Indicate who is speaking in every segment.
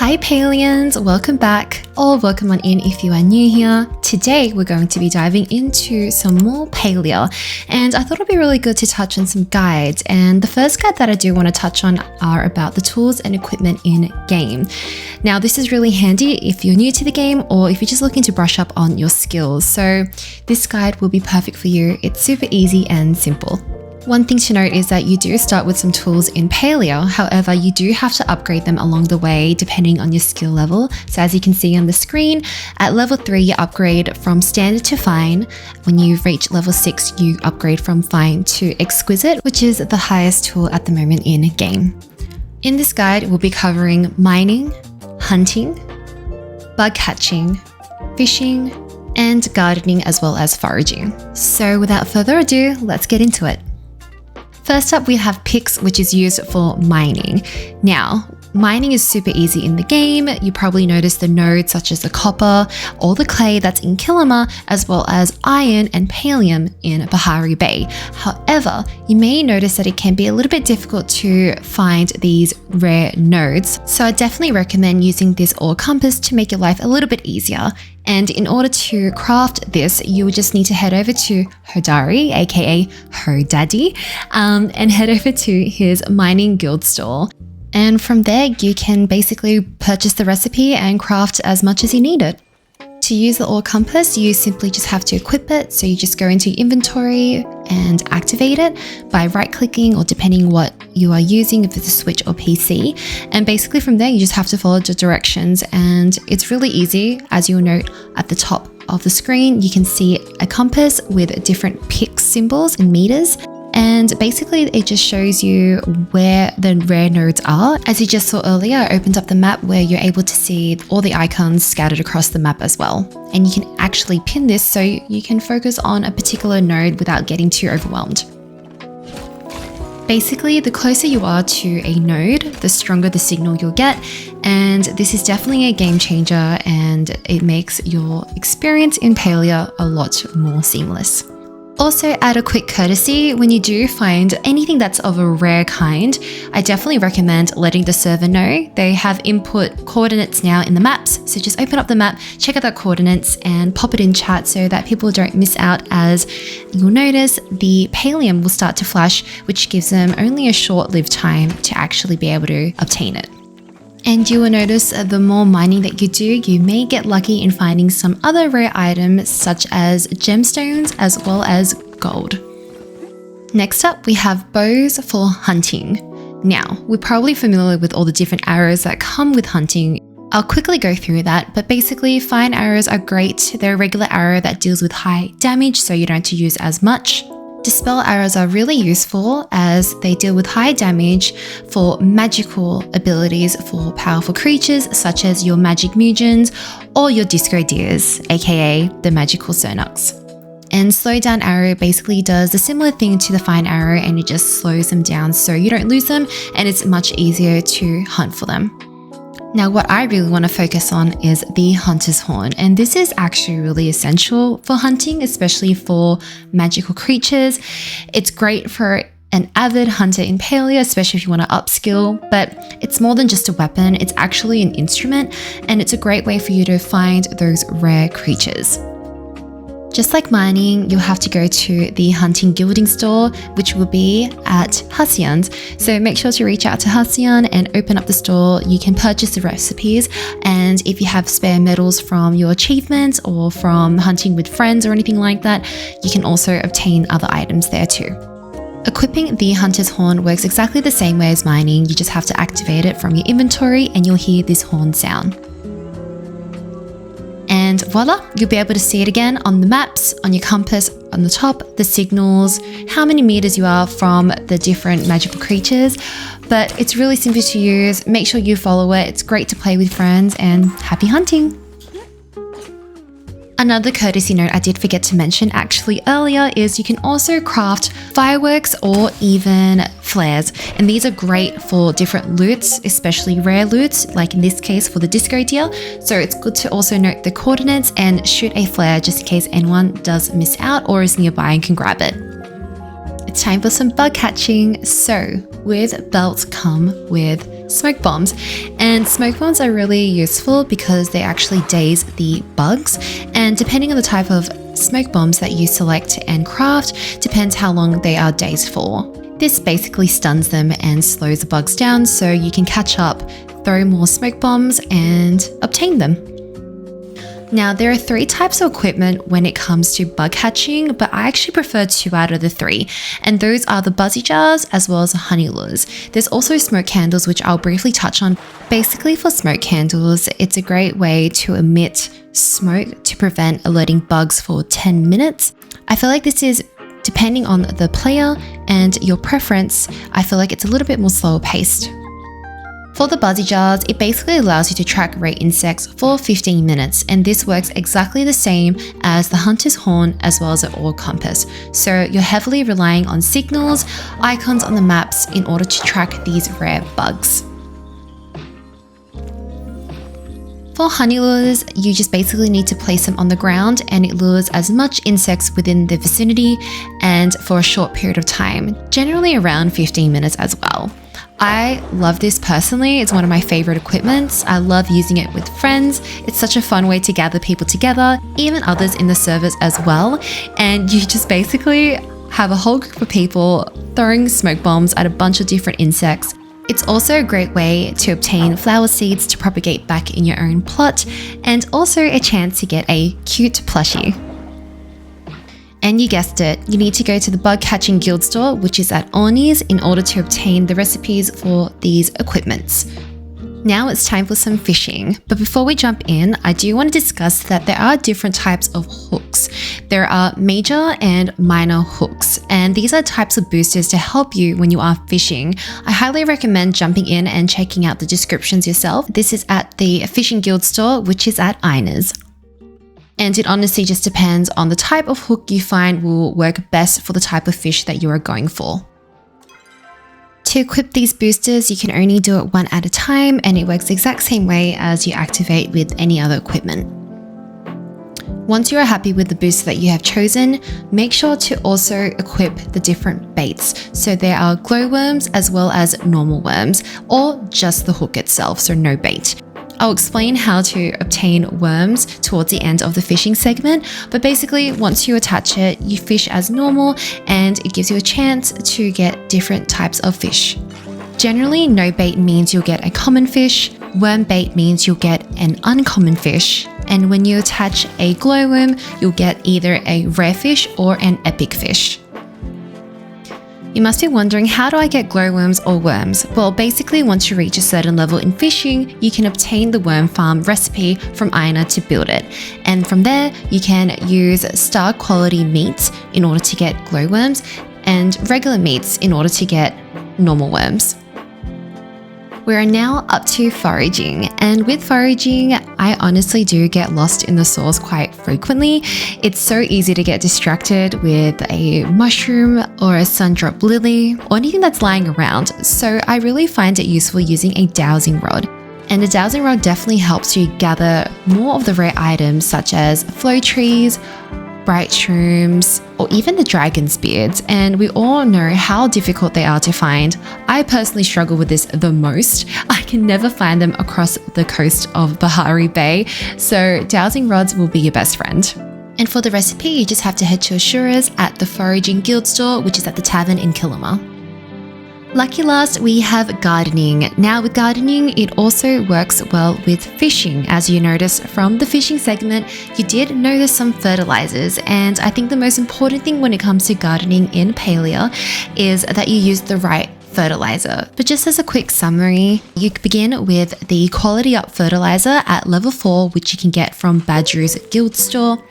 Speaker 1: Hi Palians, welcome back, or welcome on in if you are new here. Today we're going to be diving into some more Palia, and I thought it'd be really good to touch on some guides. And the first guide that I do want to touch on are about the tools and equipment in game. Now this is really handy if you're new to the game or if you're just looking to brush up on your skills. So this guide will be perfect for you. It's super easy and simple. One thing to note is that you do start with some tools in Palia, however you do have to upgrade them along the way depending on your skill level. So as you can see on the screen, at level 3 you upgrade from standard to fine. When you reach level 6 you upgrade from fine to exquisite, which is the highest tool at the moment in game. In this guide we'll be covering mining, hunting, bug catching, fishing, and gardening as well as foraging. So without further ado, let's get into it. First up, we have picks, which is used for mining. Now, mining is super easy in the game. You probably notice the nodes such as the copper or the clay that's in Kilima, as well as iron and pallium in Bahari Bay. However, you may notice that it can be a little bit difficult to find these rare nodes. So I definitely recommend using this ore compass to make your life a little bit easier. And in order to craft this, you would just need to head over to Hodari, aka Hodaddy, and head over to his mining guild store. And from there, you can basically purchase the recipe and craft as much as you need it. To use the ore compass, you simply just have to equip it. So you just go into your inventory and activate it by right-clicking, or depending what you are using, if it's a Switch or PC. And basically from there, you just have to follow the directions, and it's really easy. As you'll note at the top of the screen, you can see a compass with different pick symbols and meters. And basically it just shows you where the rare nodes are. As you just saw earlier, I opened up the map where you're able to see all the icons scattered across the map as well. And you can actually pin this so you can focus on a particular node without getting too overwhelmed. Basically, the closer you are to a node, the stronger the signal you'll get. And this is definitely a game changer, and it makes your experience in Palia a lot more seamless. Also, add a quick courtesy, when you do find anything that's of a rare kind, I definitely recommend letting the server know. They have input coordinates now in the maps, so just open up the map, check out the coordinates and pop it in chat so that people don't miss out, as you'll notice the pallium will start to flash, which gives them only a short-lived time to actually be able to obtain it. And you will notice the more mining that you do, you may get lucky in finding some other rare items such as gemstones as well as gold. Next up, we have bows for hunting. Now, we're probably familiar with all the different arrows that come with hunting. I'll quickly go through that, but basically fine arrows are great. They're a regular arrow that deals with high damage, so you don't have to use as much. Dispel arrows are really useful as they deal with high damage for magical abilities for powerful creatures such as your magic mujins or your disco deers, aka the magical Cernuks. And slow down arrow basically does a similar thing to the fine arrow, and it just slows them down so you don't lose them, and it's much easier to hunt for them. Now, what I really want to focus on is the Hunter's Horn, and this is actually really essential for hunting, especially for magical creatures. It's great for an avid hunter in Palia, especially if you want to upskill, but it's more than just a weapon, it's actually an instrument, and it's a great way for you to find those rare creatures. Just like mining, you'll have to go to the hunting guilding store, which will be at Hacian's. So make sure to reach out to Hacian and open up the store. You can purchase the recipes, and if you have spare medals from your achievements or from hunting with friends or anything like that, you can also obtain other items there too. Equipping the Hunter's Horn works exactly the same way as mining. You just have to activate it from your inventory and you'll hear this horn sound. And voila, you'll be able to see it again on the maps, on your compass, on the top, the signals, how many meters you are from the different magical creatures. But it's really simple to use. Make sure you follow it. It's great to play with friends, and happy hunting. Another courtesy note I did forget to mention actually earlier is you can also craft fireworks or even flares, and these are great for different loots, especially rare loots, like in this case for the disco deer. So it's good to also note the coordinates and shoot a flare just in case anyone does miss out or is nearby and can grab it. It's time for some bug catching. So with belts come with smoke bombs. And smoke bombs are really useful because they actually daze the bugs, and depending on the type of smoke bombs that you select and craft depends how long they are dazed for. This basically stuns them and slows the bugs down so you can catch up, throw more smoke bombs and obtain them. Now, there are 3 types of equipment when it comes to bug catching, but I actually prefer 2 out of the 3, and those are the buzzy jars as well as the honey lures. There's also smoke candles, which I'll briefly touch on. Basically, for smoke candles, it's a great way to emit smoke to prevent alerting bugs for 10 minutes. I feel like this is, depending on the player and your preference, I feel like it's a little bit more slower paced. For the buzzy jars, it basically allows you to track rare insects for 15 minutes, and this works exactly the same as the hunter's horn as well as the orb compass. So you're heavily relying on signals, icons on the maps in order to track these rare bugs. For honey lures, you just basically need to place them on the ground and it lures as much insects within the vicinity and for a short period of time, generally around 15 minutes as well. I love this personally. It's one of my favorite equipments. I love using it with friends. It's such a fun way to gather people together, even others in the servers as well. And you just basically have a whole group of people throwing smoke bombs at a bunch of different insects. It's also a great way to obtain flower seeds to propagate back in your own plot, and also a chance to get a cute plushie. And you guessed it, you need to go to the bug catching guild store, which is at Orni's, in order to obtain the recipes for these equipments. Now it's time for some fishing, but before we jump in, I do want to discuss that there are different types of hooks. There are major and minor hooks, and these are types of boosters to help you when you are fishing. I highly recommend jumping in and checking out the descriptions yourself. This is at the fishing guild store, which is at Ina's. And it honestly just depends on the type of hook you find will work best for the type of fish that you are going for. To equip these boosters, you can only do it one at a time, and it works the exact same way as you activate with any other equipment. Once you are happy with the booster that you have chosen, make sure to also equip the different baits. So there are glowworms as well as normal worms, or just the hook itself, so no bait. I'll explain how to obtain worms towards the end of the fishing segment, but basically once you attach it, you fish as normal and it gives you a chance to get different types of fish. Generally, no bait means you'll get a common fish, worm bait means you'll get an uncommon fish, and when you attach a glowworm, you'll get either a rare fish or an epic fish. You must be wondering, how do I get glowworms or worms? Well, basically once you reach a certain level in fishing, you can obtain the worm farm recipe from Ina to build it. And from there, you can use star quality meats in order to get glowworms and regular meats in order to get normal worms. We are now up to foraging, and with foraging, I honestly do get lost in the source quite frequently. It's so easy to get distracted with a mushroom or a sundrop lily or anything that's lying around, so I really find it useful using a dowsing rod. And a dowsing rod definitely helps you gather more of the rare items such as flow trees, bright shrooms, or even the dragon's beards, and we all know how difficult they are to find. I personally struggle with this the most. I can never find them across the coast of Bahari Bay, so dowsing rods will be your best friend. And for the recipe, you just have to head to Ashura's at the Foraging Guild store, which is at the tavern in Killamur. Lucky last, we have gardening. Now with gardening, it also works well with fishing. As you noticed from the fishing segment, you did notice some fertilizers, and I think the most important thing when it comes to gardening in Palia is that you use the right fertilizer. But just as a quick summary, you begin with the Quality Up fertilizer at level 4, which you can get from Badger's Guild store.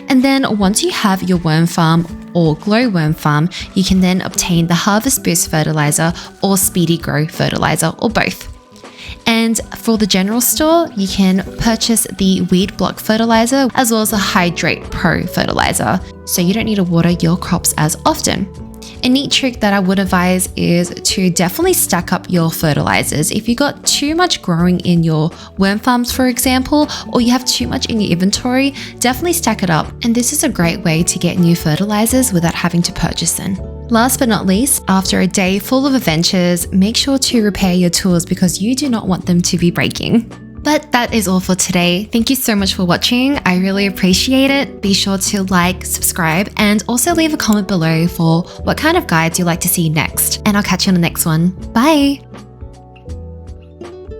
Speaker 1: And then once you have your worm farm or glowworm farm, you can then obtain the Harvest Boost fertilizer or Speedy Grow fertilizer, or both. And for the general store, you can purchase the Weed Block fertilizer as well as the Hydrate Pro fertilizer, so you don't need to water your crops as often. A neat trick that I would advise is to definitely stack up your fertilizers. If you got too much growing in your worm farms, for example, or you have too much in your inventory, definitely stack it up. And this is a great way to get new fertilizers without having to purchase them. Last but not least, after a day full of adventures, make sure to repair your tools because you do not want them to be breaking. But that is all for today. Thank you so much for watching. I really appreciate it. Be sure to like, subscribe, and also leave a comment below for what kind of guides you'd like to see next. And I'll catch you on the next one. Bye!